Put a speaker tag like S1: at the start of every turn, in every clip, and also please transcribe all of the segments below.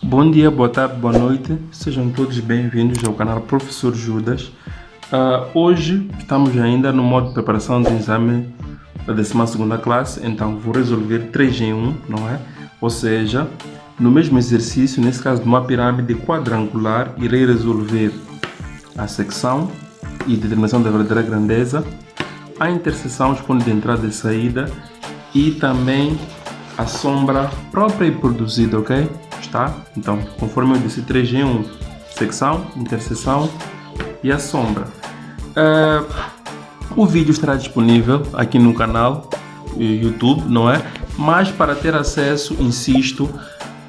S1: Bom dia, boa tarde, boa noite, sejam todos bem-vindos ao canal Professor Judas. Hoje estamos ainda no modo de preparação do exame da 12ª classe, então vou resolver 3 em 1, não é? Ou seja, no mesmo exercício, nesse caso de uma pirâmide quadrangular, irei resolver a secção e determinação da verdadeira grandeza, a interseção, os pontos de entrada e saída e também a sombra própria e produzida, ok? Está? Então, conforme eu disse, 3 em 1, secção, interseção e a sombra. O vídeo estará disponível aqui no canal YouTube, não é? Mas para ter acesso, insisto,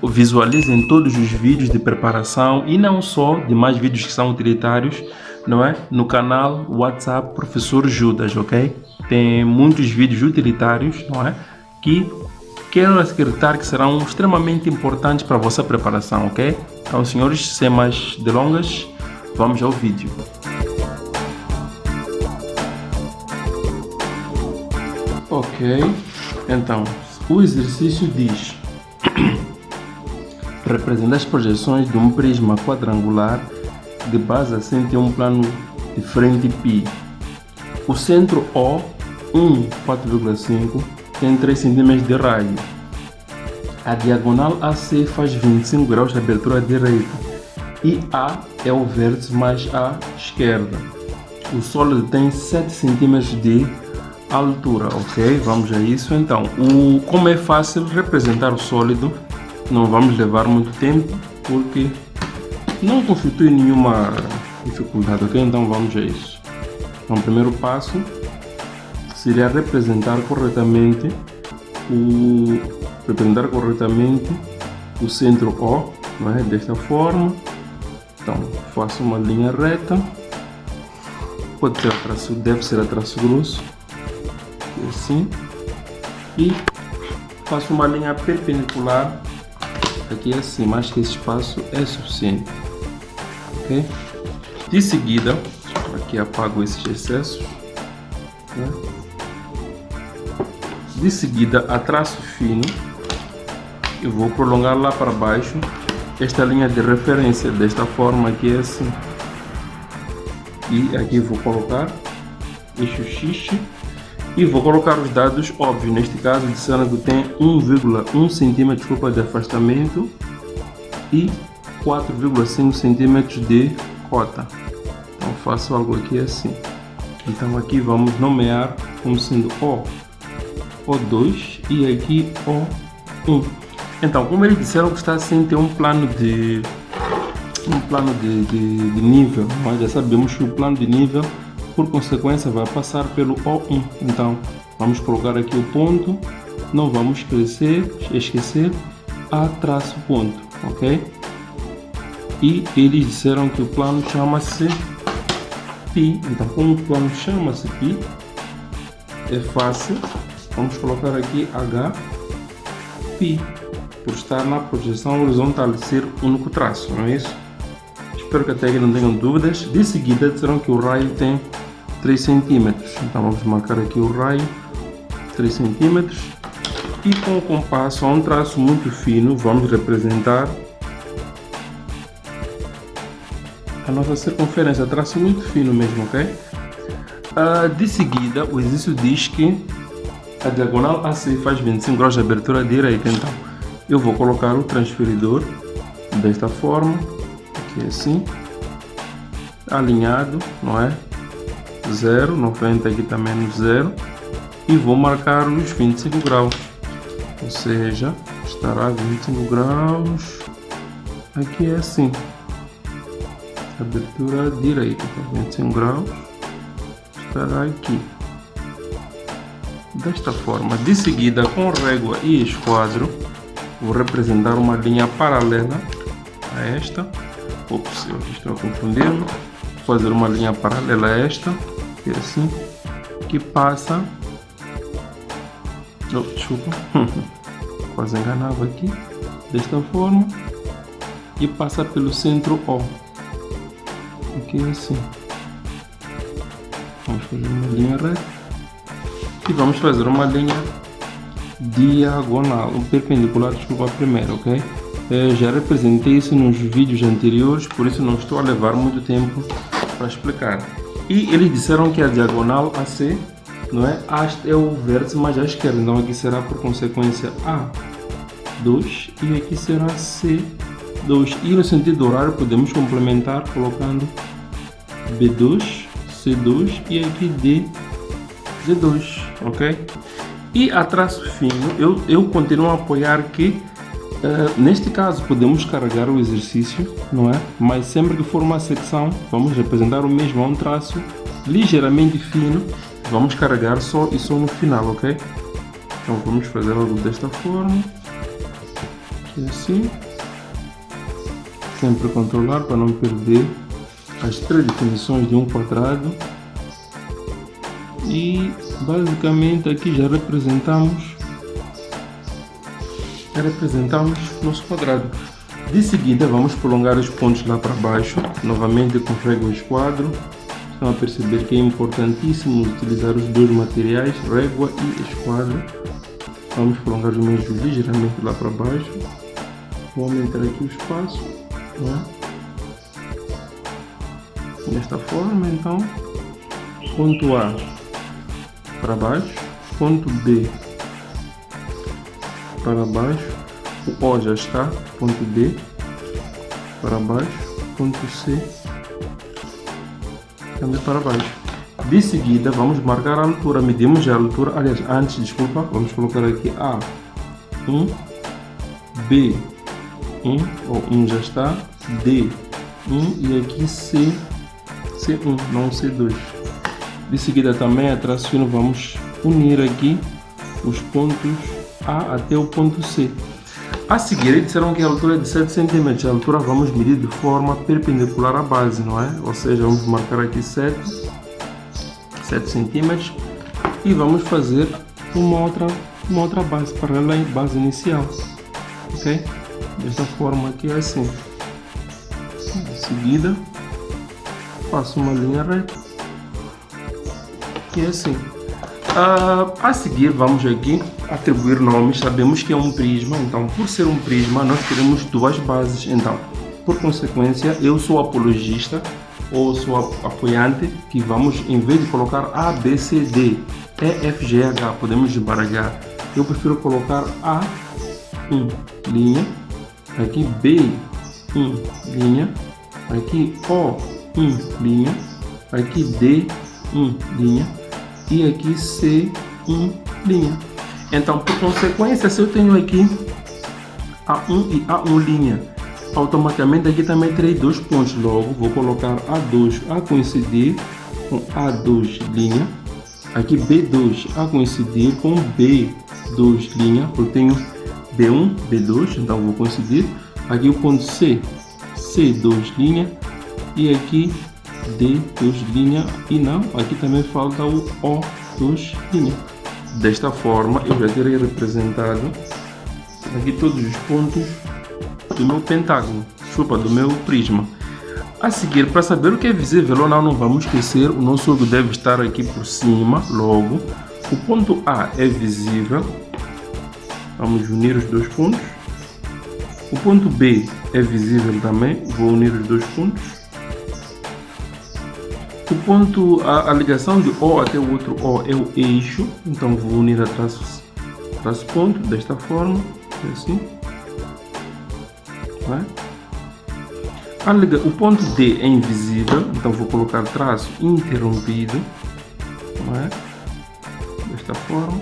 S1: visualizem todos os vídeos de preparação e não só, demais vídeos que são utilitários, não é? No canal WhatsApp Professor Judas, ok? Tem muitos vídeos utilitários, não é? Que quero acreditar que serão extremamente importantes para a vossa preparação, ok? Então, senhores, sem mais delongas, vamos ao vídeo. Ok, então, o exercício diz representa as projeções de um prisma quadrangular de base assente em um plano de frente π. O centro O, 4,5, tem 3 cm de raio. A diagonal AC faz 25 graus de abertura à direita e A é o vértice mais à esquerda. O sólido tem 7 cm de altura, ok? Vamos a isso então. Como é fácil representar o sólido, não vamos levar muito tempo porque não constitui nenhuma dificuldade, ok? Então vamos a isso. Então, o primeiro passo seria representar corretamente o centro O, não é? Desta forma. Então, faço uma linha reta, pode ser a traço, deve ser a traço grosso, assim, e faço uma linha perpendicular aqui assim, mas que esse espaço é suficiente, ok? De seguida, aqui apago esses excessos, né? De seguida, a traço fino, eu vou prolongar lá para baixo esta linha de referência desta forma aqui assim, e aqui vou colocar eixo X e vou colocar os dados óbvios. Neste caso, disseram que tem 1,1 cm de afastamento e 4,5 cm de cota. Então faço algo aqui assim. Então aqui vamos nomear como sendo O2 e aqui O1. Então, como eles disseram que está sem ter um plano de nível, nós já sabemos que o plano de nível, por consequência, vai passar pelo O1. Então, vamos colocar aqui o ponto, não vamos esquecer a traço ponto, ok? E eles disseram que o plano chama-se π. Então, como o plano chama-se π, é fácil. Vamos colocar aqui HP, por estar na projeção horizontal de ser único traço, não é isso? Espero que até aqui não tenham dúvidas. De seguida, disseram que o raio tem 3 cm. Então vamos marcar aqui o raio, 3 cm. E com o compasso a um traço muito fino, vamos representar a nossa circunferência, traço muito fino mesmo, ok? De seguida, o exercício diz que a diagonal AC faz 25 graus de abertura à direita. Então, eu vou colocar o transferidor desta forma, aqui assim, alinhado, não é? 0, 90 aqui também no 0, e vou marcar os 25 graus, ou seja, estará 25 graus, aqui é assim, abertura à direita, 25 graus, estará aqui. Desta forma, de seguida, com régua e esquadro, vou representar uma linha paralela a esta. Ops, eu estou confundindo. Vou fazer uma linha paralela a esta, que é assim, que passa. Desculpa, quase enganava aqui. Desta forma, e passa pelo centro O. Aqui é assim. Vamos fazer uma linha reta. E vamos fazer uma linha diagonal, perpendicular, desculpa, primeiro, ok? Já representei isso nos vídeos anteriores, por isso não estou a levar muito tempo para explicar. E eles disseram que a diagonal AC, não é? É o vértice mais à esquerda, então aqui será por consequência A2 e aqui será C2. E no sentido horário podemos complementar colocando B2, C2 e aqui D2, ok? E a traço fino, eu continuo a apoiar que neste caso podemos carregar o exercício, não é? Mas sempre que for uma secção, vamos representar o mesmo a um traço ligeiramente fino, vamos carregar só e só no final, ok? Então vamos fazer algo desta forma, aqui assim, sempre controlar para não perder as três definições de um quadrado. E basicamente aqui já representamos nosso quadrado. De seguida vamos prolongar os pontos lá para baixo, novamente com régua e esquadro. Estão a perceber que é importantíssimo utilizar os dois materiais, régua e esquadro. Vamos prolongar os mesmos ligeiramente lá para baixo. Vou aumentar aqui o espaço, não é? Desta forma, então, ponto A para baixo, ponto B para baixo, o O já está, ponto D para baixo, ponto C também para baixo. De seguida vamos marcar a altura, medimos a altura, aliás, antes, desculpa, vamos colocar aqui A1, B1, o 1 já está, D1 e aqui C1, não C2. De seguida também a traço fino vamos unir aqui os pontos A até o ponto C. A seguir eles disseram que a altura é de 7 cm, a altura vamos medir de forma perpendicular à base, não é? Ou seja, vamos marcar aqui 7 cm e vamos fazer uma outra base paralela à base inicial, ok? Desta forma aqui é assim. De seguida faço uma linha reta e é assim. A seguir vamos aqui atribuir nomes. Sabemos que é um prisma, então por ser um prisma nós teremos duas bases. Então, por consequência, eu sou apologista ou sou apoiante que vamos, em vez de colocar A, B, C, D, E, F, G, H, podemos embaralhar. Eu prefiro colocar A1 linha, aqui B1 linha, aqui O1 linha, aqui D1 linha e aqui C1 linha. Então, por consequência, se eu tenho aqui A1 e A1 linha, automaticamente aqui também terei dois pontos. Logo, vou colocar A2 a coincidir com A2 linha, aqui B2 a coincidir com B2 linha, porque tenho B1, B2, então vou coincidir. Aqui o ponto C, C2 linha e aqui D2 linha e não, aqui também falta o O2 linha. Desta forma eu já terei representado aqui todos os pontos do meu pentágono, do meu prisma. A seguir, para saber o que é visível ou não vamos esquecer, o nosso olho deve estar aqui por cima. Logo, o ponto A é visível, vamos unir os dois pontos. O ponto B é visível também, vou unir os dois pontos. O ponto, a ligação de O até o outro O é o eixo, então vou unir a traço ponto, desta forma, assim. O ponto D é invisível, então vou colocar traço interrompido, desta forma.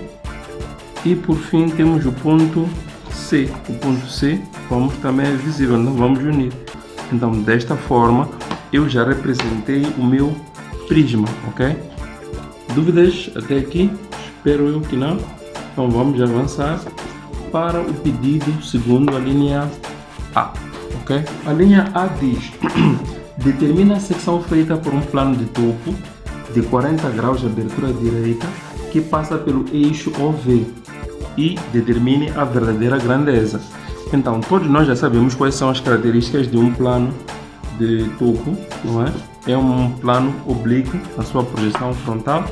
S1: E por fim temos o ponto C. O ponto C também é visível, então vamos unir. Então desta forma eu já representei o meu prisma, ok? Dúvidas até aqui? Espero eu que não. Então vamos avançar para o pedido segundo a linha A, ok? A linha A diz: determina a secção feita por um plano de topo de 40 graus de abertura direita que passa pelo eixo OV e determine a verdadeira grandeza. Então todos nós já sabemos quais são as características de um plano de topo, não é? É um plano oblíquo na sua projeção frontal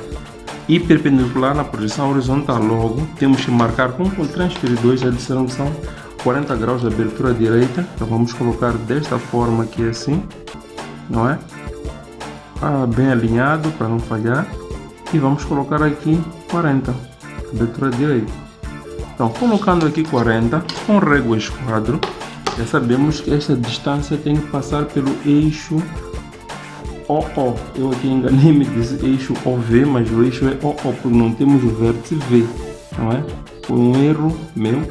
S1: e perpendicular na projeção horizontal. Logo, temos que marcar com transferidores, já disseram que são 40 graus de abertura direita, então vamos colocar desta forma aqui assim, não é? Bem alinhado para não falhar, e vamos colocar aqui 40, abertura direita. Então, colocando aqui 40, com régua esquadro, já sabemos que esta distância tem que passar pelo eixo OO. Eu aqui enganei-me, disse eixo OV, mas o eixo é OO, porque não temos o vértice V, não é? Foi um erro meu,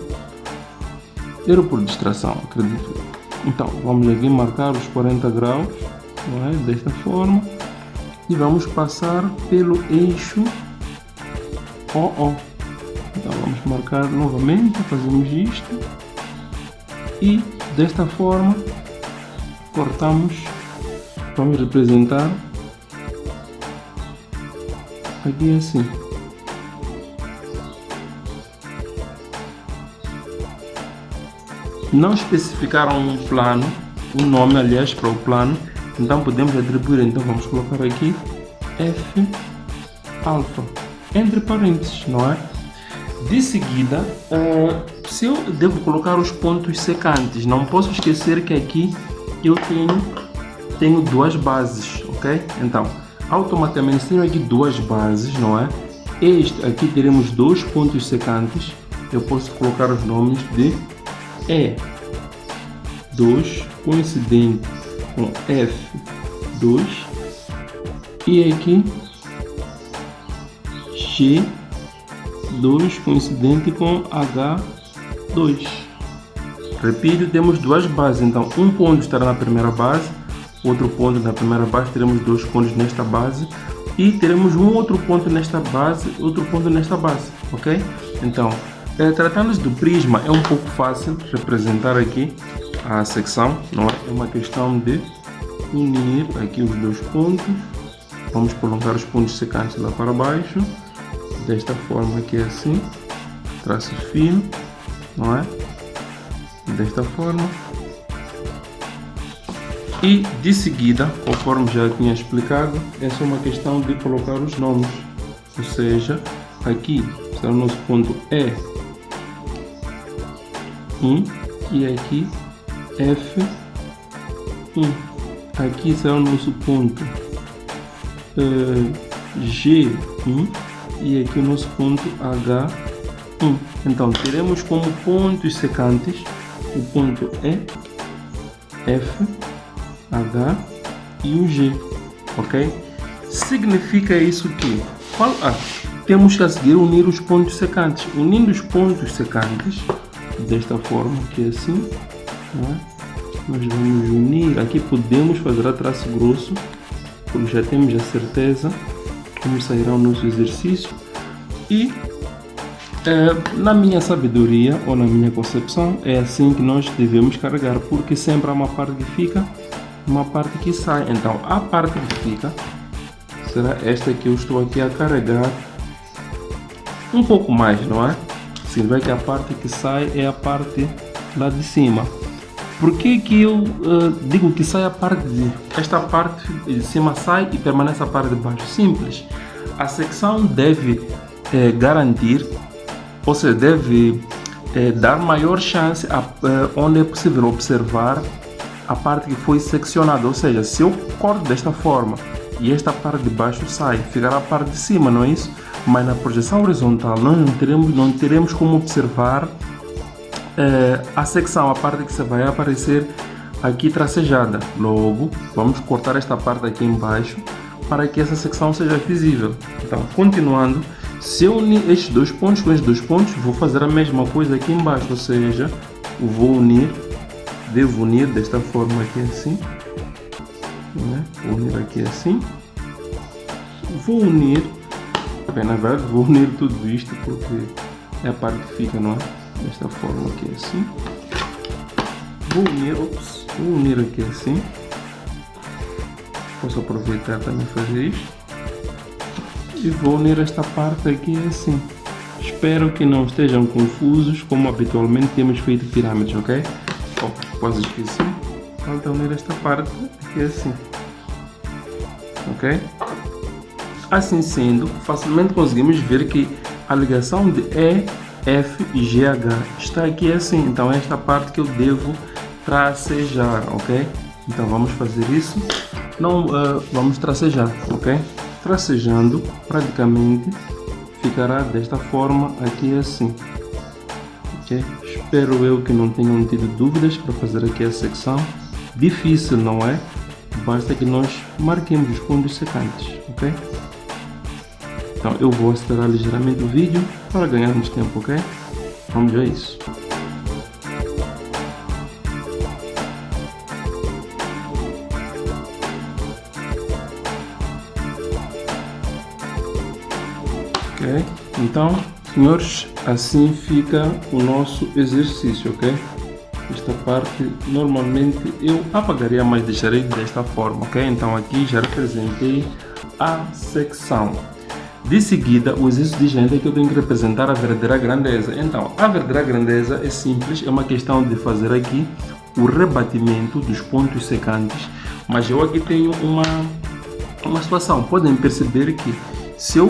S1: erro por distração, acredito. Então, vamos aqui marcar os 40 graus, não é? Desta forma, e vamos passar pelo eixo OO. Então vamos marcar novamente, fazemos isto e desta forma cortamos, vamos representar aqui assim. Não especificaram um plano, um nome aliás para o plano, então podemos atribuir, então vamos colocar aqui F alfa entre parênteses, não é? De seguida, se eu devo colocar os pontos secantes, não posso esquecer que aqui eu tenho duas bases, ok? Então, automaticamente tenho aqui duas bases, não é? Aqui teremos dois pontos secantes, eu posso colocar os nomes de E2 coincidente com F2 e aqui G2 coincidente com H2. Repito, temos duas bases, então um ponto estará na primeira base, outro ponto na primeira base, teremos dois pontos nesta base e teremos um outro ponto nesta base, outro ponto nesta base, ok? Então, tratando-se do prisma, é um pouco fácil representar aqui a secção, não é? É uma questão de unir aqui os dois pontos, vamos colocar os pontos secantes lá para baixo, desta forma aqui assim, traço fino, não é? Desta forma. E de seguida, conforme já tinha explicado, essa é uma questão de colocar os nomes, ou seja, aqui será o nosso ponto E1 e aqui F1. Aqui será o nosso ponto G1 e aqui o nosso ponto H1. Então teremos como pontos secantes o ponto E, F, H e o G, ok? Significa isso que temos que a seguir unir os pontos secantes. Unindo os pontos secantes desta forma aqui assim, né? Nós vamos unir. Aqui podemos fazer a traço grosso, porque já temos a certeza como sairá o nosso exercício. E na minha sabedoria ou na minha concepção é assim que nós devemos carregar, porque sempre há uma parte que fica, uma parte que sai. Então a parte que fica será esta que eu estou aqui a carregar um pouco mais, não é? Significa que a parte que sai é a parte lá de cima. Por que eu digo que sai esta parte de cima sai e permanece a parte de baixo? Simples. A secção deve garantir, ou seja, deve dar maior chance onde é possível observar a parte que foi seccionada. Ou seja, se eu corto desta forma e esta parte de baixo sai, ficará a parte de cima, não é isso? Mas na projeção horizontal nós não teremos como observar a secção, a parte que vai aparecer aqui tracejada. Logo, vamos cortar esta parte aqui embaixo para que essa secção seja visível. Então, continuando, se eu unir estes dois pontos com estes dois pontos, vou fazer a mesma coisa aqui embaixo, ou seja, devo unir desta forma aqui assim, né? Vou unir aqui assim, na verdade vou unir tudo isto porque é a parte que fica, não é? Desta forma aqui assim, vou unir aqui assim, posso aproveitar também fazer isto, e vou unir esta parte aqui assim. Espero que não estejam confusos, como habitualmente temos feito pirâmides, ok? Quase esqueci. Então unir esta parte aqui assim, ok? Assim sendo, facilmente conseguimos ver que a ligação de E FGH. Está aqui assim, então esta parte que eu devo tracejar, ok? Então vamos fazer isso. Não, vamos tracejar, ok? Tracejando, praticamente ficará desta forma aqui assim, ok? Espero eu que não tenham tido dúvidas para fazer aqui a secção. Difícil, não é? Basta que nós marquemos os pontos secantes, ok? Então eu vou acelerar ligeiramente o vídeo para ganharmos tempo, ok? Vamos a isso. Ok? Então, senhores, assim fica o nosso exercício, ok? Esta parte normalmente eu apagaria, mas deixarei desta forma, ok? Então aqui já representei a secção. De seguida, o exercício de gente é que eu tenho que representar a verdadeira grandeza. Então, a verdadeira grandeza é simples, é uma questão de fazer aqui o rebatimento dos pontos secantes. Mas eu aqui tenho uma situação. Podem perceber que se eu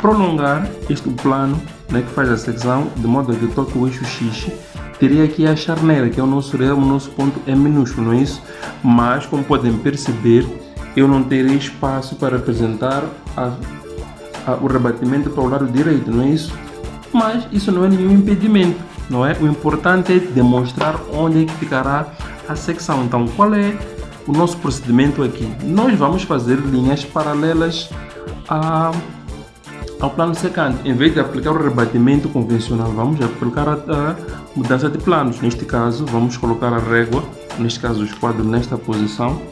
S1: prolongar este plano, né, que faz a secção, de modo que eu toque o eixo X, teria aqui a charneira, que é o nosso ponto é minúsculo, não é isso? Mas, como podem perceber, eu não terei espaço para representar o rebatimento para o lado direito, não é isso? Mas isso não é nenhum impedimento, não é? O importante é demonstrar onde é que ficará a secção. Então, qual é o nosso procedimento aqui? Nós vamos fazer linhas paralelas ao plano secante. Em vez de aplicar o rebatimento convencional, vamos aplicar a mudança de planos. Neste caso, vamos colocar a régua, neste caso o esquadro, nesta posição.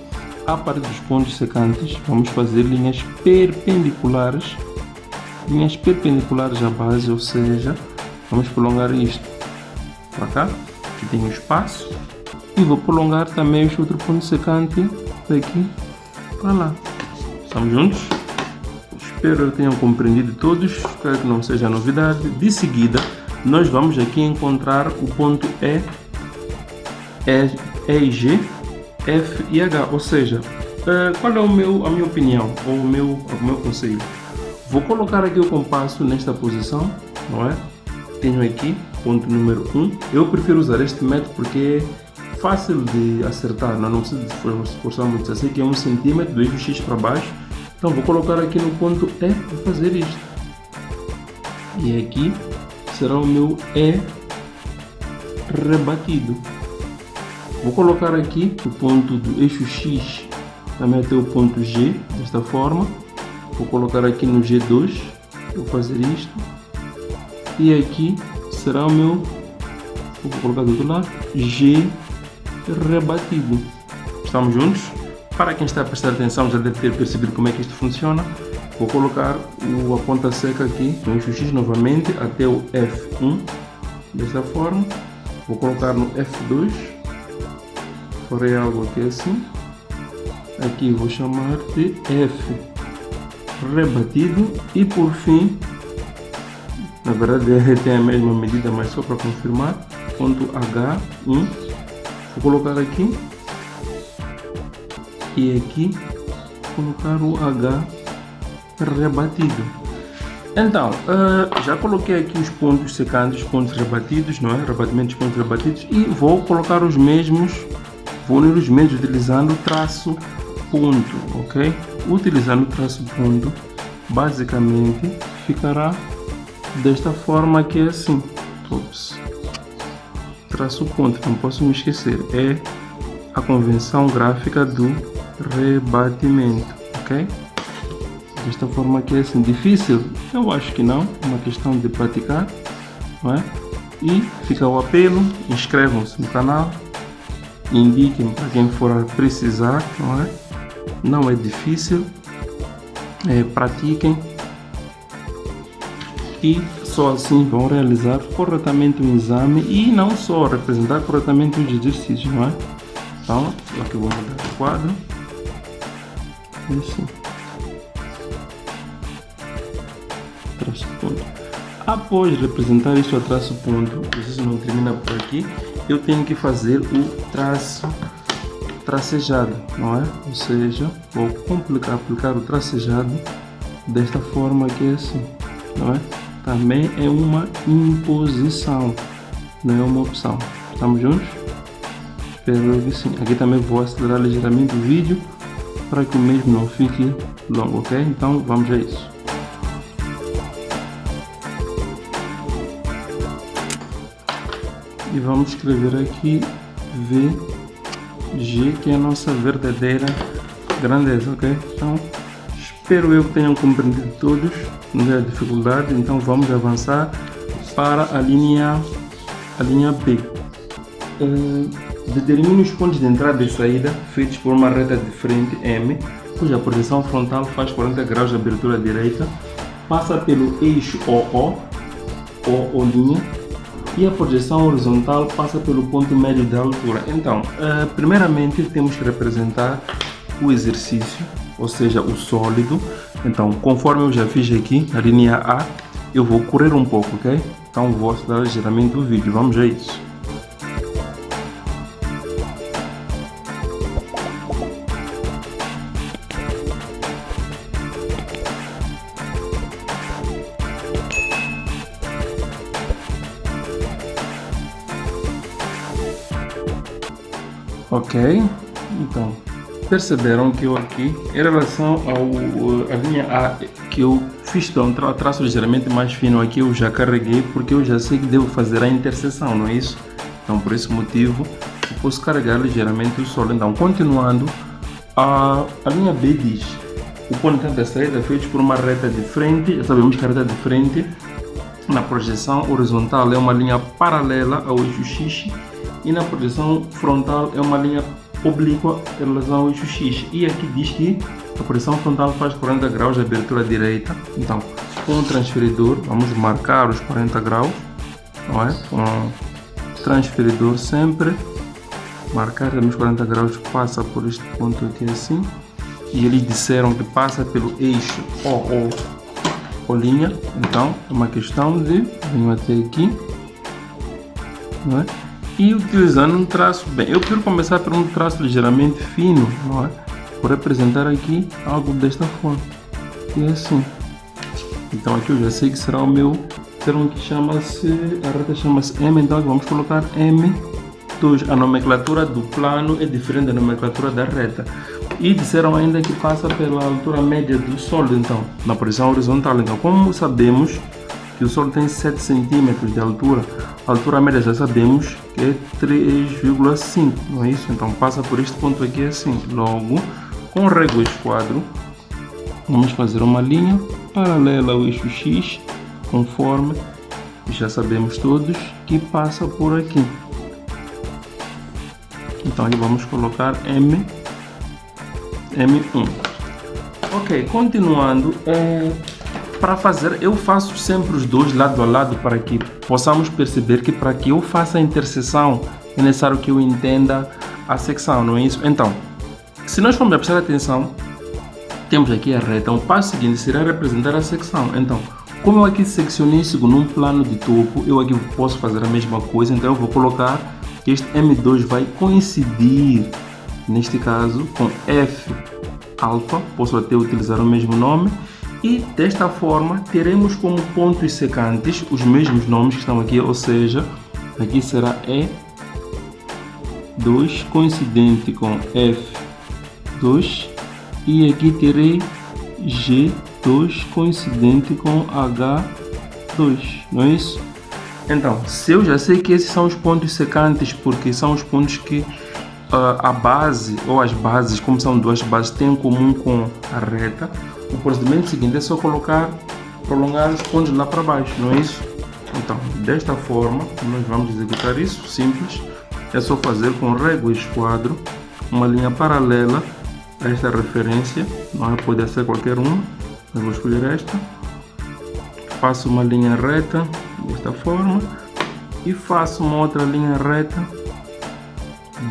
S1: A partir dos pontos secantes, vamos fazer linhas perpendiculares à base, ou seja, vamos prolongar isto para cá, que tem um espaço, e vou prolongar também este outro ponto secante daqui para lá. Estamos juntos? Espero que tenham compreendido todos, espero que não seja novidade. De seguida, nós vamos aqui encontrar o ponto E, G, F e H, ou seja, qual é a minha opinião, ou o meu conselho? Vou colocar aqui o compasso nesta posição, não é? Tenho aqui, ponto número 1. Eu prefiro usar este método porque é fácil de acertar, não precisa de esforçar muito. Eu sei que é 1 centímetro do eixo X para baixo. Então vou colocar aqui no ponto E para fazer isto. E aqui será o meu E rebatido. Vou colocar aqui o ponto do eixo X também até o ponto G, desta forma. Vou colocar aqui no G2, vou fazer isto. E aqui será o meu, vou colocar do outro lado, G rebatido. Estamos juntos? Para quem está a prestar atenção já deve ter percebido como é que isto funciona. Vou colocar a ponta seca aqui no eixo X novamente até o F1, desta forma. Vou colocar no F2, farei algo aqui assim. Aqui vou chamar de F rebatido e por fim, na verdade ele tem a mesma medida, mas só para confirmar, ponto H1, vou colocar aqui e aqui colocar o H rebatido. Então, já coloquei aqui os pontos secantes, os pontos rebatidos, não é? Rebatimentos, pontos rebatidos, e vou colocar os mesmos, vou unir os mesmos utilizando o traço ponto, ok? Utilizando o traço ponto, basicamente ficará desta forma aqui assim. Ops. Traço ponto, não posso me esquecer, é a convenção gráfica do rebatimento, ok? Desta forma aqui assim. Difícil? Eu acho que não, é uma questão de praticar, não é? E fica o apelo, inscrevam-se no canal, indiquem para quem for precisar, não é? Não é difícil, pratiquem e só assim vão realizar corretamente o exame e não só representar corretamente os exercícios, não é? Então, aqui eu vou mudar o quadro. Isso. Traço ponto. Após representar isso a traço ponto, isso não termina por aqui, eu tenho que fazer o tracejado, não é? Ou seja, vou aplicar o tracejado desta forma aqui assim, não é? também é uma imposição, não é uma opção. Estamos juntos? Espero que sim. Aqui também vou acelerar ligeiramente o vídeo para que o mesmo não fique longo, ok? Então vamos a isso. E vamos escrever aqui VG, que é a nossa verdadeira grandeza, ok? Então espero eu que tenham compreendido todos, não é dificuldade. Então vamos avançar para a linha B. Determine os pontos de entrada e saída feitos por uma reta de frente M, cuja projeção frontal faz 40 graus de abertura direita, passa pelo eixo OO, O', e a projeção horizontal passa pelo ponto médio da altura. Então, primeiramente temos que representar o exercício, ou seja, o sólido. Então, conforme eu já fiz aqui, na linha A, eu vou correr um pouco, ok? Então vou acelerar ligeiramente o vídeo, vamos a isso. Ok, então perceberam que eu aqui, em relação à linha A, que eu fiz um traço ligeiramente mais fino aqui, eu já carreguei porque eu já sei que devo fazer a interseção, não é isso? Então por esse motivo eu posso carregar ligeiramente o solo. Então continuando, a linha B diz: o ponto de entrada e saída é feito por uma reta de frente. Já sabemos que a reta de frente na projeção horizontal é uma linha paralela ao eixo X, e na projeção frontal é uma linha oblíqua em relação ao eixo X. E aqui diz que a projeção frontal faz 40 graus de abertura direita. Então, com o transferidor, vamos marcar os 40 graus, não é? Com o transferidor sempre, marcar os 40 graus, passa por este ponto aqui assim. E eles disseram que passa pelo eixo O'. Então, é uma questão de venho até aqui, não é? E utilizando um traço, bem, eu prefiro começar por um traço ligeiramente fino, não é? Vou representar aqui algo desta forma, e assim. Então aqui eu já sei que será o meu termo que chama-se, a reta chama-se M, então vamos colocar M2. A nomenclatura do plano é diferente da nomenclatura da reta. E disseram ainda que passa pela altura média do solo, então, na posição horizontal. Então, como sabemos que o solo tem 7 cm de altura, a altura média já sabemos que é 3,5, não é isso? Então passa por este ponto aqui assim. Logo, com régua esquadro, vamos fazer uma linha paralela ao eixo X, conforme já sabemos todos que passa por aqui. Então aqui vamos colocar M1. Ok, continuando. Para fazer, eu faço sempre os dois lado a lado para que possamos perceber que para que eu faça a interseção é necessário que eu entenda a secção, não é isso? Então, se nós formos a prestar atenção, temos aqui a reta. O passo seguinte será representar a secção. Então, como eu aqui seccionei segundo um plano de topo, eu aqui posso fazer a mesma coisa. Então eu vou colocar que este M2 vai coincidir, neste caso, com F alfa. Posso até utilizar o mesmo nome. E desta forma teremos como pontos secantes os mesmos nomes que estão aqui, ou seja, aqui será E2 coincidente com F2 e aqui terei G2 coincidente com H2, não é isso? Então, se eu já sei que esses são os pontos secantes, porque são os pontos que a base ou as bases, como são duas bases, têm em comum com a reta, o procedimento seguinte é só prolongar os pontos lá para baixo, não é isso? Então, desta forma, nós vamos executar isso, simples. É só fazer com régua esquadro uma linha paralela a esta referência, não é? Pode ser qualquer uma, eu vou escolher esta. Faço uma linha reta desta forma e faço uma outra linha reta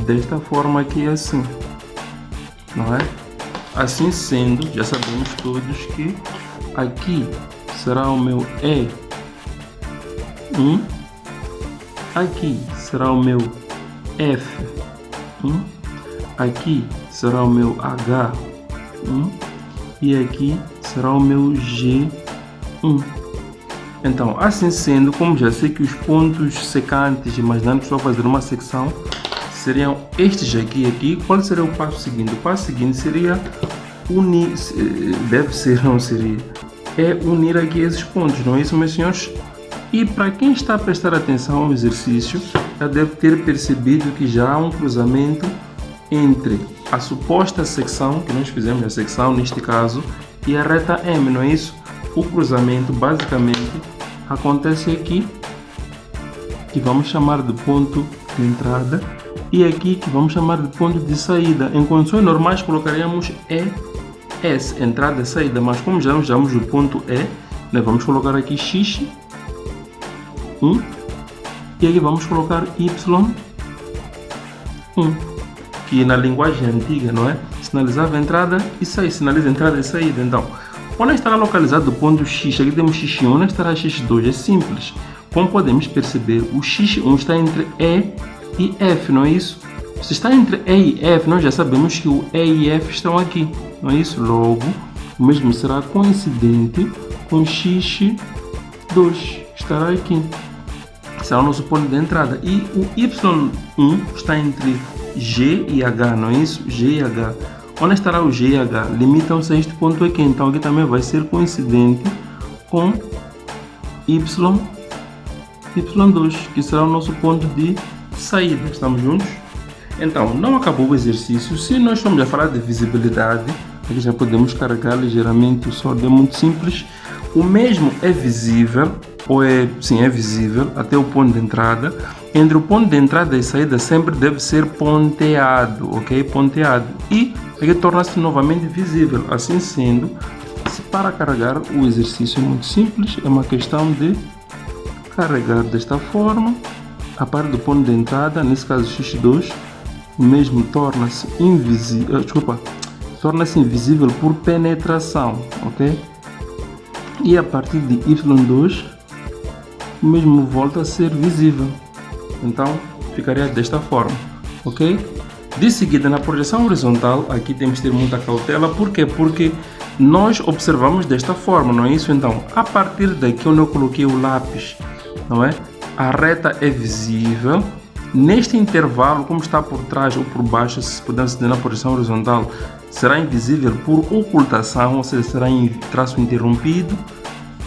S1: desta forma aqui assim, não é? Assim sendo, já sabemos todos que aqui será o meu E1, aqui será o meu F1, aqui será o meu H1 e aqui será o meu G1. Então, assim sendo, como já sei que os pontos secantes, imaginando que estou a fazer uma secção, seriam estes aqui, qual seria o passo seguinte? O passo seguinte seria unir, unir aqui esses pontos, não é isso, meus senhores? E para quem está a prestar atenção ao exercício, já deve ter percebido que já há um cruzamento entre a suposta secção, que nós fizemos a secção neste caso, e a reta M, não é isso? O cruzamento basicamente acontece aqui, que vamos chamar de ponto de entrada, e aqui que vamos chamar de ponto de saída. Em condições normais colocaríamos ES, entrada e saída, mas como já usamos o ponto E, né, vamos colocar aqui X, 1, e aqui vamos colocar Y, 1, que na linguagem antiga, não é? Sinalizava entrada e saída, sinaliza entrada e saída. Então, onde estará localizado o ponto X? Aqui temos X1, onde estará X2? É simples. Como podemos perceber, o X1 está entre E e F, não é isso? Se está entre E e F, nós já sabemos que o E e F estão aqui, não é isso? Logo, o mesmo será coincidente com X2, que estará aqui. Será o nosso ponto de entrada. E o Y1 está entre G e H, não é isso? G e H. Onde estará o G e H? Limitam-se a este ponto aqui. Então aqui também vai ser coincidente com Y2, que será o nosso ponto de saída. Estamos juntos? Então, não acabou o exercício. Se nós estamos a falar de visibilidade, aqui já podemos carregar ligeiramente o soldo. É muito simples. O mesmo é visível, é visível até o ponto de entrada. Entre o ponto de entrada e saída sempre deve ser ponteado, ok? Ponteado. E aqui torna-se novamente visível. Assim sendo, para carregar o exercício é muito simples. É uma questão de carregar desta forma a parte do ponto de entrada, nesse caso X2, o mesmo torna-se invisível, torna-se invisível por penetração, ok? E a partir de Y2, o mesmo volta a ser visível. Então, ficaria desta forma, ok? De seguida, na projeção horizontal, aqui temos que ter muita cautela. Por quê? Porque nós observamos desta forma, não é isso? Então, a partir daqui onde eu coloquei o lápis, não é? A reta é visível. Neste intervalo, como está por trás ou por baixo, se pudermos entender na projeção horizontal, será invisível por ocultação, ou seja, será em traço interrompido.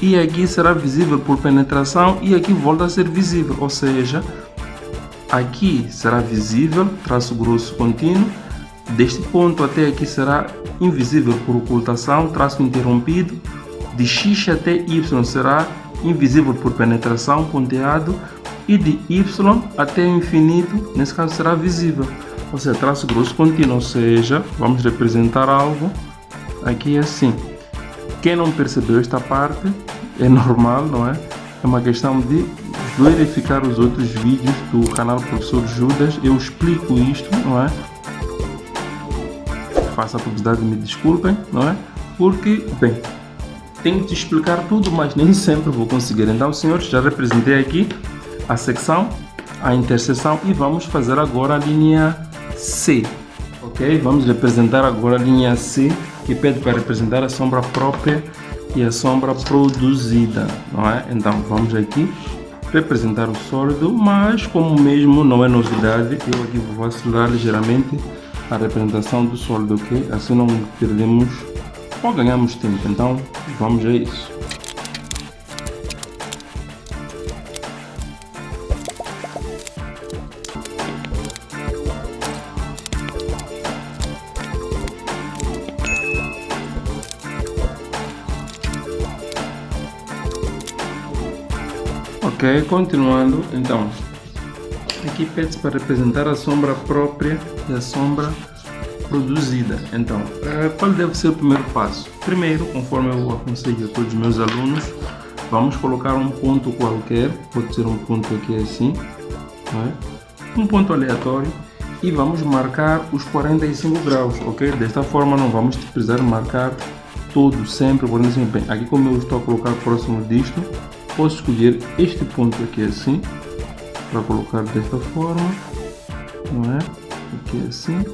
S1: E aqui será visível por penetração e aqui volta a ser visível, ou seja, aqui será visível, traço grosso contínuo, deste ponto até aqui será invisível por ocultação, traço interrompido, de X até Y será invisível por penetração, ponteado, e de Y até o infinito, nesse caso será visível, ou seja, traço grosso contínuo, ou seja, vamos representar algo aqui assim. Quem não percebeu esta parte, é normal, não é? É uma questão de verificar os outros vídeos do canal Professor Judas. Eu explico isto, não é? Faça a publicidade, me desculpem, não é? Porque, bem, tenho que te explicar tudo, mas nem sempre vou conseguir. Então, senhores, já representei aqui a secção, a interseção e vamos fazer agora a linha C, ok? Vamos representar agora a linha C, que pede para representar a sombra própria e a sombra produzida, não é? Então, vamos aqui representar o sólido, mas como mesmo não é novidade, eu aqui vou acelerar ligeiramente a representação do sólido, ok? Assim não perdemos ou ganhamos tempo. Então, vamos a isso. Ok, continuando, então, aqui pede para representar a sombra própria e a sombra produzida. Então, qual deve ser o primeiro passo? Primeiro, conforme eu aconselho a todos os meus alunos, vamos colocar um ponto qualquer, pode ser um ponto aqui assim, não é? Um ponto aleatório, e vamos marcar os 45 graus, ok? Desta forma não vamos precisar marcar todo sempre, por exemplo, bem, aqui como eu estou a colocar próximo disto, posso escolher este ponto aqui assim, para colocar desta forma, não é? Aqui assim.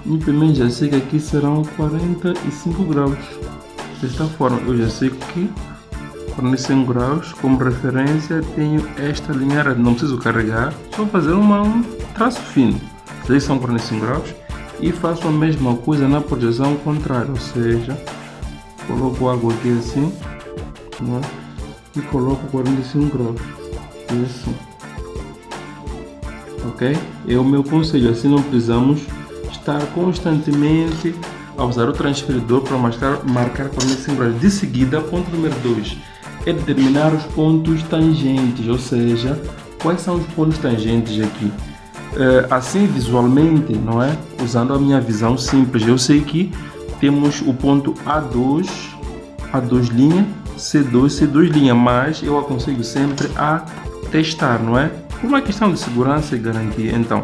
S1: E também já sei que aqui serão 45 graus. Desta forma, eu já sei que 45 graus, como referência tenho esta linha reta, não preciso carregar, só fazer um traço fino, esses são 45 graus, e faço a mesma coisa na projeção contrária, ou seja, coloco água aqui assim, não é? E coloco 45 graus, e assim, ok? É o meu conselho, assim não precisamos estar constantemente a usar o transferidor para marcar 45 graus. De seguida, ponto número 2 é determinar os pontos tangentes, ou seja, quais são os pontos tangentes aqui. Assim visualmente, não é? Usando a minha visão simples, eu sei que temos o ponto A2 linha, C2 linha, mas eu aconselho sempre a testar, não é? Por uma questão de segurança e garantia. Então,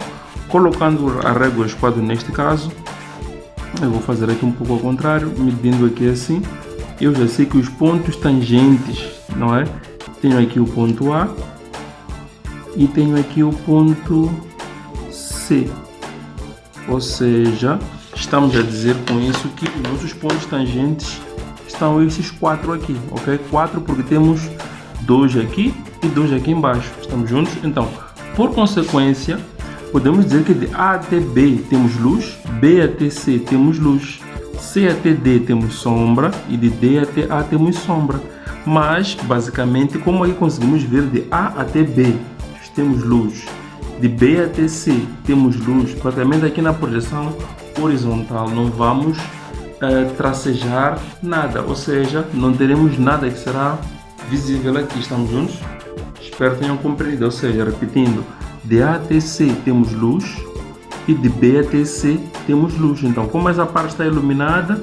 S1: colocando a régua esquadro neste caso, eu vou fazer aqui um pouco ao contrário, medindo aqui assim, eu já sei que os pontos tangentes, não é? Tenho aqui o ponto A e tenho aqui o ponto C, ou seja, estamos a dizer com isso que os nossos pontos tangentes estão esses 4 aqui, ok? 4 porque temos 2 aqui e 2 aqui embaixo, estamos juntos? Então, por consequência, podemos dizer que de A até B temos luz, B até C temos luz, C até D temos sombra e de D até A temos sombra. Mas, basicamente, como aí conseguimos ver, de A até B temos luz, de B até C temos luz. Praticamente aqui na projeção horizontal não vamos tracejar nada, ou seja, não teremos nada que será visível aqui. Estamos juntos? Espero que tenham compreendido. Ou seja, repetindo, de A até C temos luz e de B até C temos luz. Então, como essa parte está iluminada,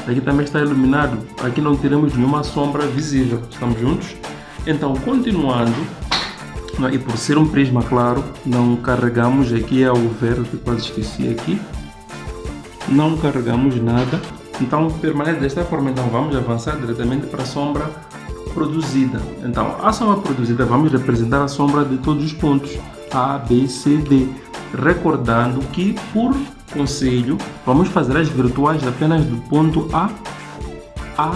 S1: aqui também está iluminado, aqui não teremos nenhuma sombra visível. Estamos juntos? Então, continuando, e por ser um prisma claro, não carregamos aqui o verde, quase esqueci aqui, não carregamos nada. Então, permanece desta forma. Então, vamos avançar diretamente para a sombra produzida. Então, a sombra produzida, vamos representar a sombra de todos os pontos A, B, C, D, recordando que, por conselho, vamos fazer as virtuais apenas do ponto A,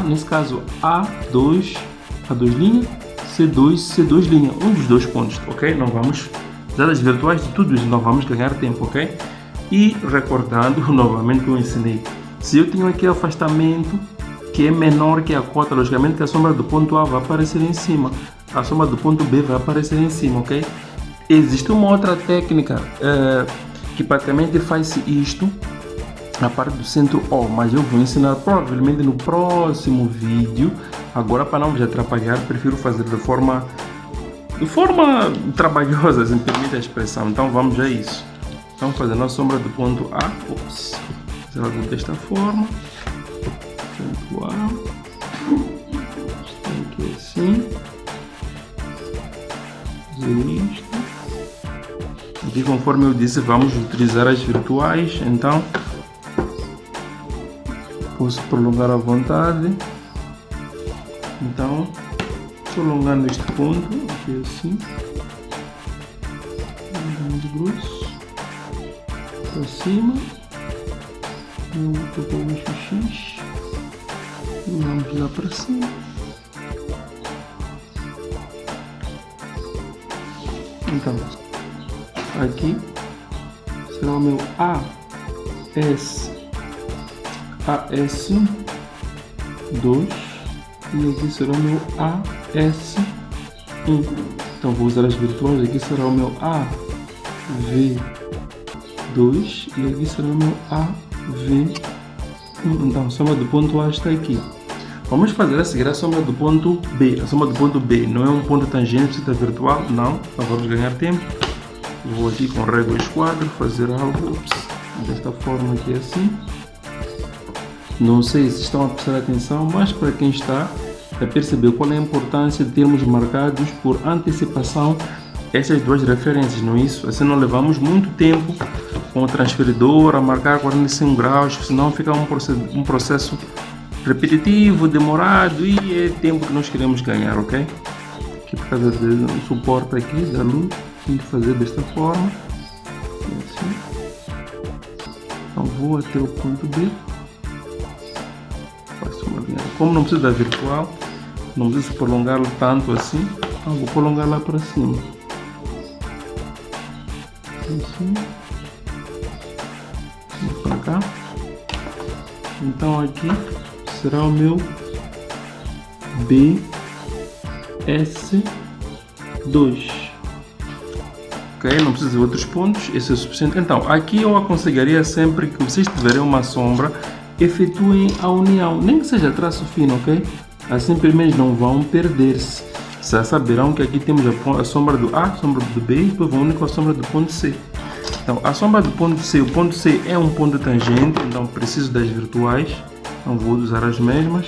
S1: nesse caso A2 linha, C2 linha, um dos dois pontos, ok? Não vamos fazer as virtuais de tudo isso, não vamos ganhar tempo, ok? E recordando, novamente que eu ensinei, se eu tenho aqui afastamento que é menor que a cota, logicamente que a sombra do ponto A vai aparecer em cima, a sombra do ponto B vai aparecer em cima, ok? Existe uma outra técnica que praticamente faz isto na parte do centro O, mas eu vou ensinar provavelmente no próximo vídeo. Agora, para não vos atrapalhar, prefiro fazer de forma trabalhosa, se me permite a expressão. Então vamos a isso. Vamos fazer a sombra do ponto A, fazer algo desta forma, ponto A, está aqui assim, fazer isto. Aqui, conforme eu disse, vamos utilizar as virtuais, então posso prolongar à vontade. Então, prolongando este ponto, aqui assim, mais grosso, para cima, eu tocou o eixo X, e vamos lá para cima. Então, aqui será o meu AS2 e aqui será o meu AS1. Então vou usar as virtuais, aqui será o meu AV2 e aqui será o meu AV1. Então a sombra do ponto A está aqui. Vamos fazer a seguir a sombra do ponto B. A sombra do ponto B não é um ponto tangente, está virtual, não vamos ganhar tempo. Vou aqui com régua esquadro fazer algo desta forma aqui assim. Não sei se estão a prestar atenção, mas para quem está a perceber qual é a importância de termos marcados por antecipação estas duas referências, não é isso? Assim não levamos muito tempo com o transferidor a marcar 45 graus, senão fica um processo repetitivo, demorado e é tempo que nós queremos ganhar, ok? Aqui por causa do suporte aqui da luz, tem que fazer desta forma, assim. Então vou até o ponto B. Como não preciso da virtual, não preciso prolongá-lo tanto assim, então vou prolongar lá para cima. Assim. Vou para cá. Então aqui será o meu BS2. Ok, não precisa de outros pontos, esse é o suficiente. Então, aqui eu aconselharia sempre que vocês tiverem uma sombra, efetuem a união, nem que seja traço fino, ok? Assim pelo menos não vão perder-se. Já saberão que aqui temos a sombra do A, a sombra do B e depois vão unir com a sombra do ponto C. Então, a sombra do ponto C, o ponto C é um ponto tangente, então preciso das virtuais, não vou usar as mesmas.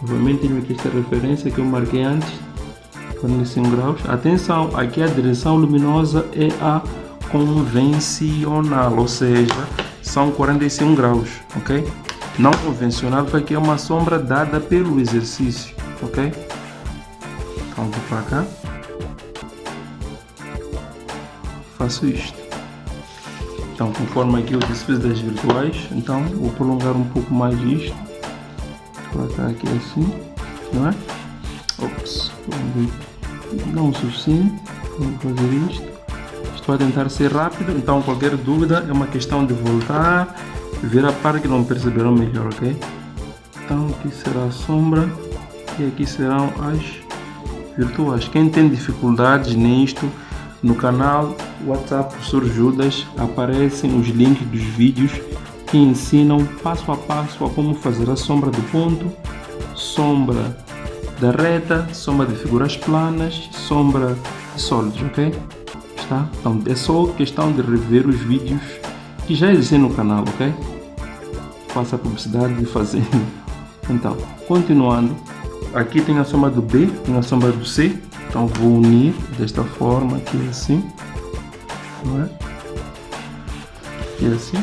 S1: Novamente tenho aqui esta referência que eu marquei antes, 45 graus. Atenção, aqui a direção luminosa é a convencional, ou seja, são 45 graus, ok? Não convencional, porque aqui é uma sombra dada pelo exercício, ok? Então vou para cá, faço isto. Então, conforme aqui eu disse das virtuais, então vou prolongar um pouco mais isto. Vou colocar aqui assim, não é? Ops, não o suficiente. Vamos fazer isto. Estou a tentar ser rápido, então qualquer dúvida é uma questão de voltar, ver a parte que não perceberam melhor, ok? Então aqui será a sombra e aqui serão as virtuais. Quem tem dificuldades nisto, no canal WhatsApp Professor Judas aparecem os links dos vídeos que ensinam passo a passo a como fazer a sombra do ponto, sombra da reta, sombra de figuras planas, sombra de sólidos, ok? Está? Então é só questão de rever os vídeos que já existem no canal, ok? Faça a publicidade de fazer. Então, continuando, aqui tem a sombra do B, tem a sombra do C. Então vou unir desta forma aqui assim, não é? Aqui assim.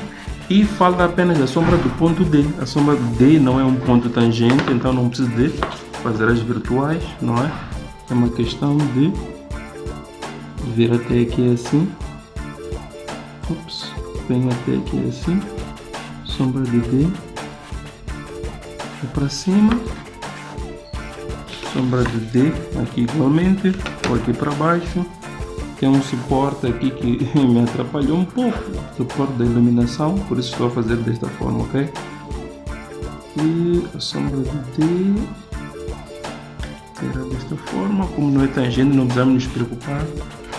S1: E falta apenas a sombra do ponto D. A sombra do D não é um ponto tangente, então não preciso de fazer as virtuais, não é? É uma questão de vir até aqui assim. Ops, venho até aqui assim. Sombra de D. Vou para cima. Sombra de D aqui igualmente, ou aqui para baixo. Tem um suporte aqui que me atrapalhou um pouco, suporte da iluminação, por isso estou a fazer desta forma, ok? E a sombra de D será desta forma, como não é tangente, não precisamos nos preocupar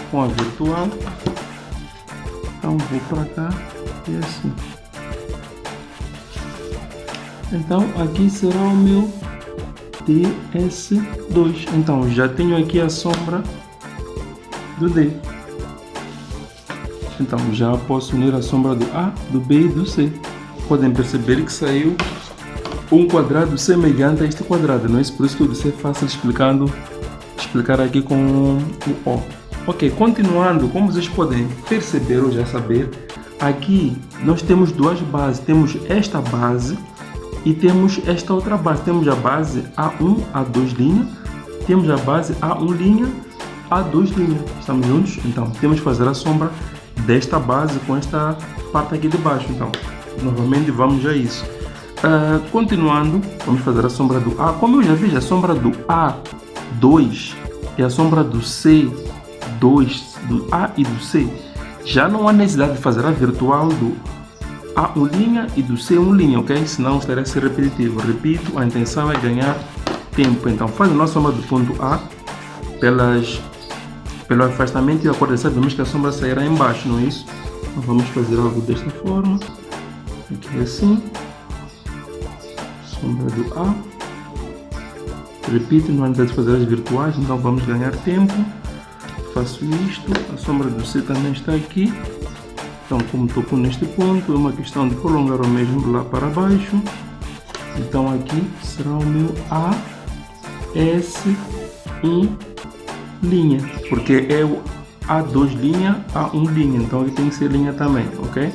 S1: com a virtual. Então vou para cá e assim. Então aqui será o meu DS2. Então já tenho aqui a sombra do D. Então já posso unir a sombra do A, do B e do C. Podem perceber que saiu um quadrado semelhante a este quadrado, não é? Por isso que eu disse é fácil explicar aqui com o O. Ok, continuando, como vocês podem perceber ou já saber, aqui nós temos duas bases. Temos esta base e temos esta outra base. Temos a base A1, A2 linha, temos a base A1 linha, A2 linha. Estamos juntos? Então, temos que fazer a sombra desta base com esta parte aqui de baixo. Então, novamente vamos a isso. Continuando, vamos fazer a sombra do A. Como eu já fiz a sombra do A2 e a sombra do C2, do A e do C, já não há necessidade de fazer a virtual do A1 linha e do C1 linha, ok? Senão estaria a ser repetitivo. Repito, a intenção é ganhar tempo. Então, faz a nossa sombra do ponto A pelo afastamento e a cor, sabemos que a sombra sairá embaixo, não é isso? Então, vamos fazer algo desta forma. Aqui assim. Sombra do A. Repito, não há necessidade de fazer as virtuais, então vamos ganhar tempo. Faço isto. A sombra do C também está aqui. Então, como tocou neste ponto, é uma questão de prolongar o mesmo lá para baixo. Então, aqui será o meu AS1 linha, porque é o A2 linha, A1 linha, então aqui tem que ser linha também, ok?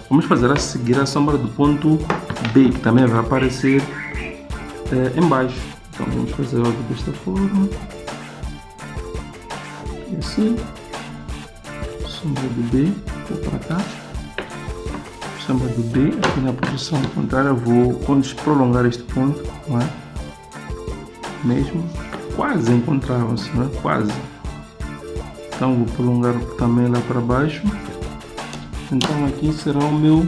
S1: Vamos fazer a seguir a sombra do ponto B, que também vai aparecer embaixo. Então, vamos fazer algo desta forma. E assim. Sombra do B, vou para cá. Sombra do B, aqui na posição contrária, vou prolongar este ponto, não é? Mesmo quase encontravam-se, não é? Quase. Então vou prolongar também lá para baixo. Então aqui será o meu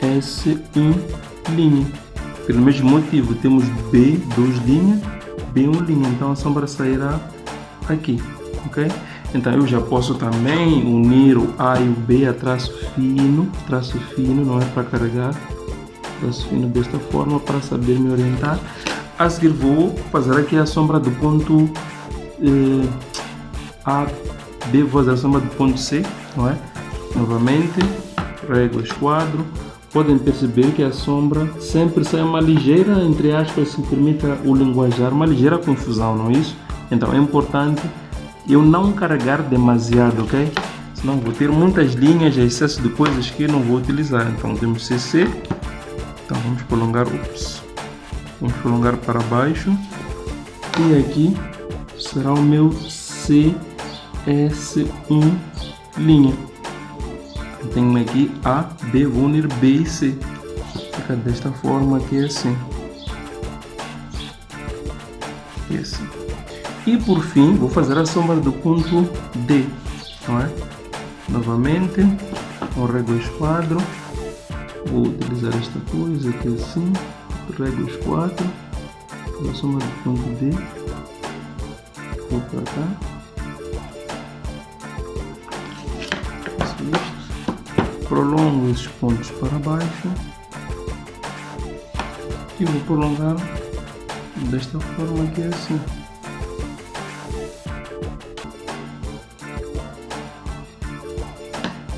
S1: BS1 linha. Pelo mesmo motivo, temos B2 linha, B1 linha. Então a sombra sairá aqui, ok? Então eu já posso também unir o A e o B a traço fino, não é para carregar, traço fino desta forma para saber me orientar. A seguir vou fazer aqui a sombra do ponto A, B, vou fazer a sombra do ponto C, não é? Novamente, régua, esquadro. Podem perceber que a sombra sempre sai uma ligeira, entre aspas, se permita o linguajar, uma ligeira confusão, não é isso? Então é importante eu não carregar demasiado, ok? Senão vou ter muitas linhas, excesso de coisas que eu não vou utilizar. Então temos CC, então vamos prolongar, vamos prolongar para baixo. E aqui será o meu CS1 linha. Tenho aqui A, B, vou unir B e C. Fica desta forma aqui assim. E assim. E por fim, vou fazer a sombra do ponto D, não é? Novamente, com régua esquadro. Vou utilizar esta coisa aqui assim. Régua esquadro. A sombra do ponto D. Vou para cá. Prolongo esses pontos para baixo e vou prolongar desta forma aqui assim.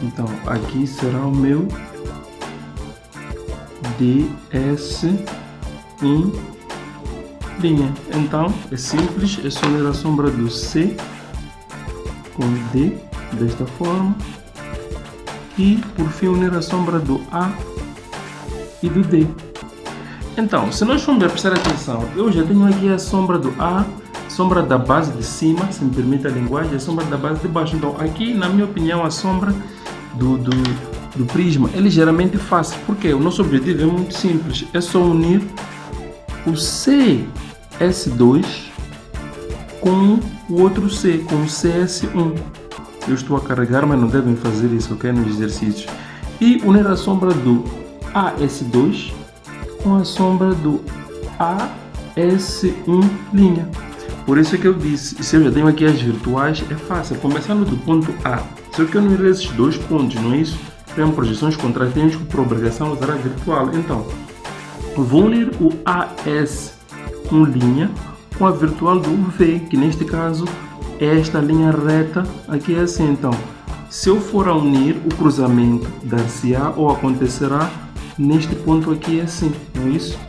S1: Então aqui será o meu DS1 linha. Então é simples, é só unir a sombra do C com o D desta forma. E por fim unir a sombra do A e do D. Então, se nós formos prestar atenção, eu já tenho aqui a sombra do A, sombra da base de cima, se me permite a linguagem, a sombra da base de baixo. Então aqui, na minha opinião, a sombra do prisma é ligeiramente fácil, porque o nosso objetivo é muito simples, é só unir o CS2 com o outro C, com o CS1. Eu estou a carregar, mas não devem fazer isso, ok? Nos exercícios. E unir a sombra do AS2 com a sombra do AS1 linha. Por isso é que eu disse, se eu já tenho aqui as virtuais, é fácil. Começando do ponto A. Se eu quero unir esses dois pontos, não é isso? Tem projeções contrárias, temos que por obrigação usar a virtual. Então, vou unir o AS1 linha com a virtual do V, que neste caso esta linha reta aqui é assim. Então, se eu for a unir, o cruzamento dar-se-á ou acontecerá neste ponto aqui assim, não é isso?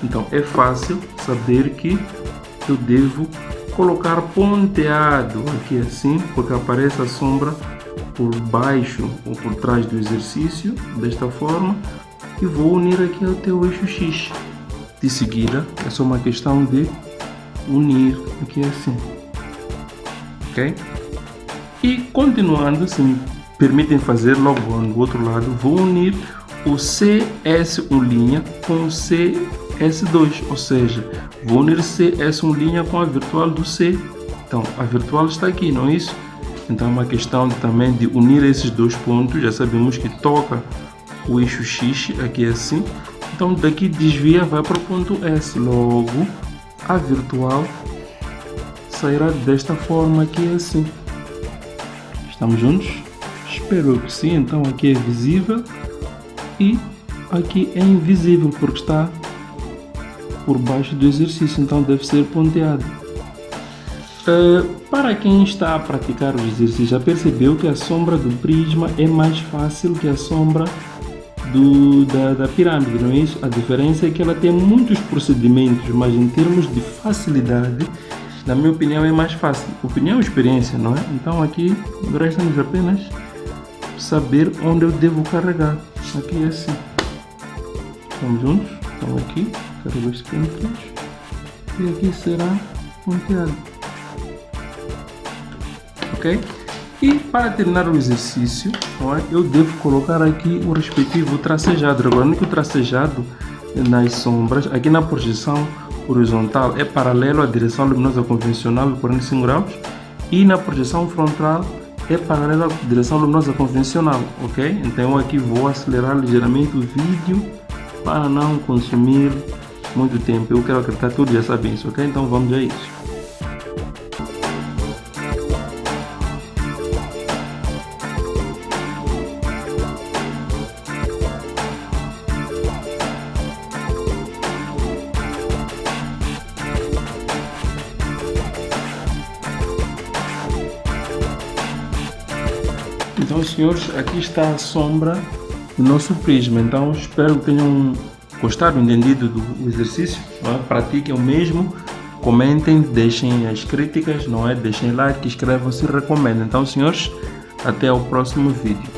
S1: Então é fácil saber que eu devo colocar ponteado aqui assim, porque aparece a sombra por baixo ou por trás do exercício, desta forma, e vou unir aqui até o eixo X. De seguida, é só uma questão de unir aqui assim. Ok? E continuando, se me permitem fazer logo no outro lado, vou unir o CS1' com o CS2, ou seja, vou unir CS1' com a virtual do C. Então a virtual está aqui, não é isso? Então é uma questão também de unir esses dois pontos. Já sabemos que toca o eixo X aqui assim, então daqui desvia, vai para o ponto S, logo a virtual sairá desta forma aqui assim. Estamos juntos? Espero que sim. Então aqui é visível e aqui é invisível porque está por baixo do exercício, então deve ser ponteado. Para quem está a praticar o exercício, já percebeu que a sombra do prisma é mais fácil que a sombra da pirâmide, não é isso? A diferença é que ela tem muitos procedimentos, mas em termos de facilidade, na minha opinião, é mais fácil. Opinião e experiência, não é? Então aqui resta-nos apenas saber onde eu devo carregar. Aqui é assim. Estamos juntos? Então aqui, carrego este ponto e aqui será ponteado. Ok? E para terminar o exercício, não é? Eu devo colocar aqui o respectivo tracejado. Agora, o tracejado nas sombras, aqui na projeção horizontal é paralelo à direção luminosa convencional de 45 graus e na projeção frontal é paralelo à direção luminosa convencional, ok? Então eu aqui vou acelerar ligeiramente o vídeo para não consumir muito tempo. Eu quero acreditar que todos já sabem isso, ok? Então vamos a isso. Então, senhores, aqui está a sombra do nosso prisma. Então, espero que tenham gostado, entendido do exercício. Pratiquem o mesmo, comentem, deixem as críticas, não é? Deixem like, escrevam, se recomendem. Então, senhores, até o próximo vídeo.